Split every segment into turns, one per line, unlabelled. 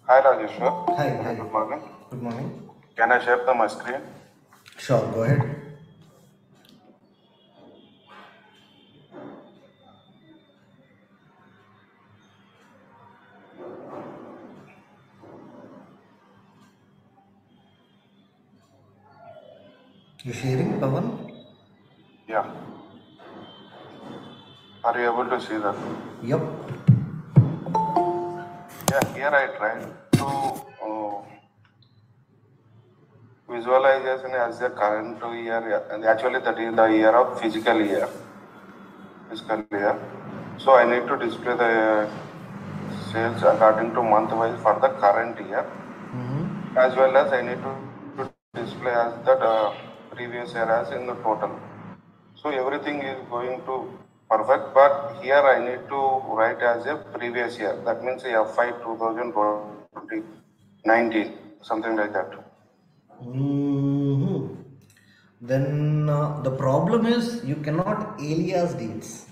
Hi Rajeshwar.
Hi,
Very
hi.
good morning.
Good morning.
Can I share my screen?
Sure, go ahead. You sharing, Pavan?
Yeah. Are you able to see that?
Yep.
Yeah. Here I tried to visualization as the current year, and actually that is the year of fiscal year. So I need to display the sales according to month wise for the current year, as well as I need to display as that previous year as in the total. So everything is going to perfect, but here I need to write as a previous year. That means FY 2019, something like that.
Then the problem is you cannot alias dates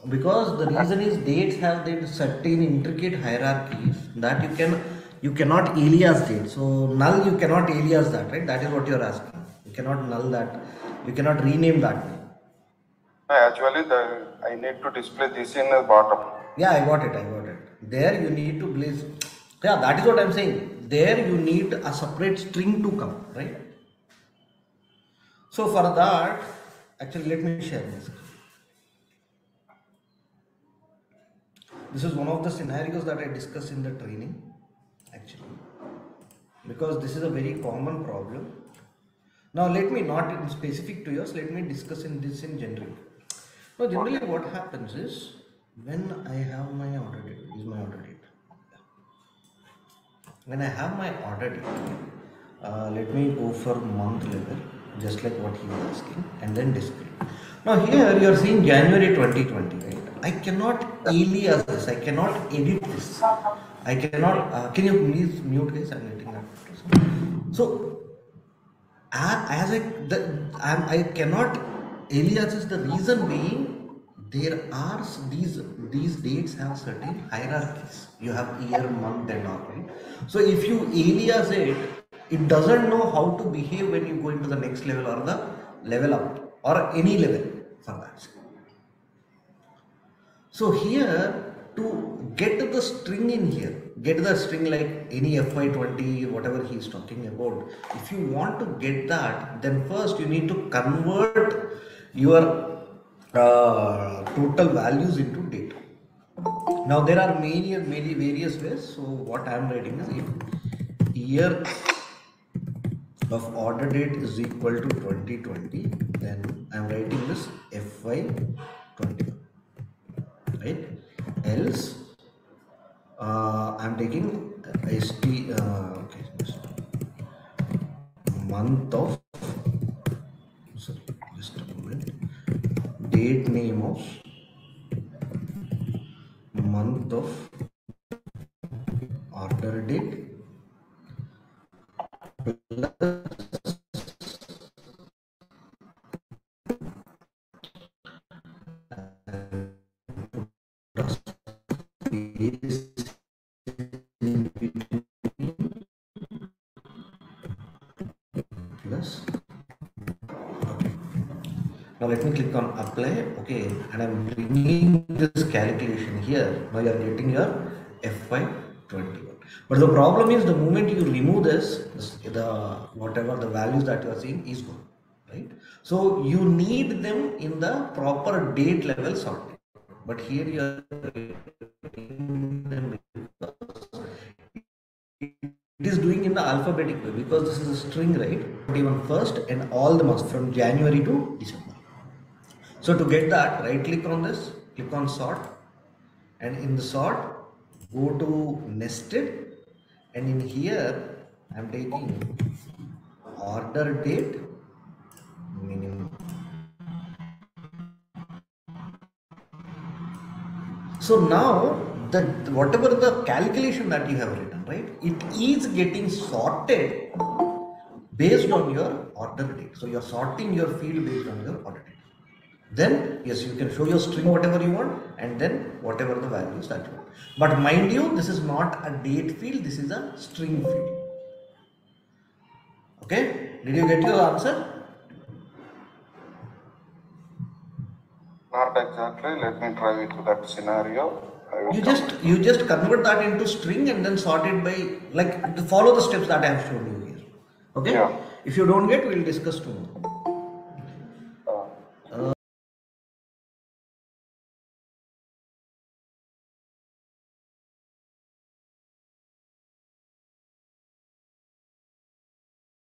because the reason is dates have that certain intricate hierarchies that you cannot alias date. So null you cannot alias that, right? That is what you are asking. You cannot null that. You cannot rename that.
Actually, I need to display this in the bottom.
Yeah, I got it. I got it. There you need to place. Yeah, that is what I'm saying. There you need a separate string to come, right? So for that, actually, let me share this. This is one of the scenarios that I discussed in the training, actually, because this is a very common problem. Now, let me not in specific to yours. Let me discuss in this in general. Now, generally, what happens is when I have my order date, is my order date. When I have my order date, let me go for month level, just like what he was asking, and then display. Now here you are seeing January 2020, right? I cannot alias this, I cannot edit this. I cannot, can you please mute guys? I'm getting that. So, as I cannot alias is the reason being there are these dates have certain hierarchies. You have year, month, and all, right? So if you alias it, it doesn't know how to behave when you go into the next level or the level up or any level for that. So here to get the string in here, get the string like any FY20, whatever he is talking about. If you want to get that, then first you need to convert your total values into data. Now there are many various ways. So what I am writing is if year of order date is equal to 2020, then I am writing this FY21, right? Else I'm taking okay, month of, sorry, just a moment, date name of month of order date plus. Now let me click on apply, okay, and I'm bringing this calculation here. Now you are getting your FY21. But the problem is the moment you remove the whatever the values that you are seeing is gone, right? So you need them in the proper date level sorted. But here you are getting them, it is doing in the alphabetic way because this is a string, right? Even first and all the months from January to December. So to get that, right click on this, click on sort, and in the sort, go to nested, and in here, I'm taking order date minimum. So now, the whatever the calculation that you have written, right, it is getting sorted based on your order date. So you're sorting your field based on your order date. then yes, you can show your string whatever you want and then whatever the values that you want. But mind you, this is not a date field, this is a string field. Okay, did you get your answer?
Not exactly. Let me try with that scenario.
You just convert that into string and then sort it by, like, follow the steps that I have shown you here. Okay?
Yeah.
If you don't get, we'll discuss tomorrow.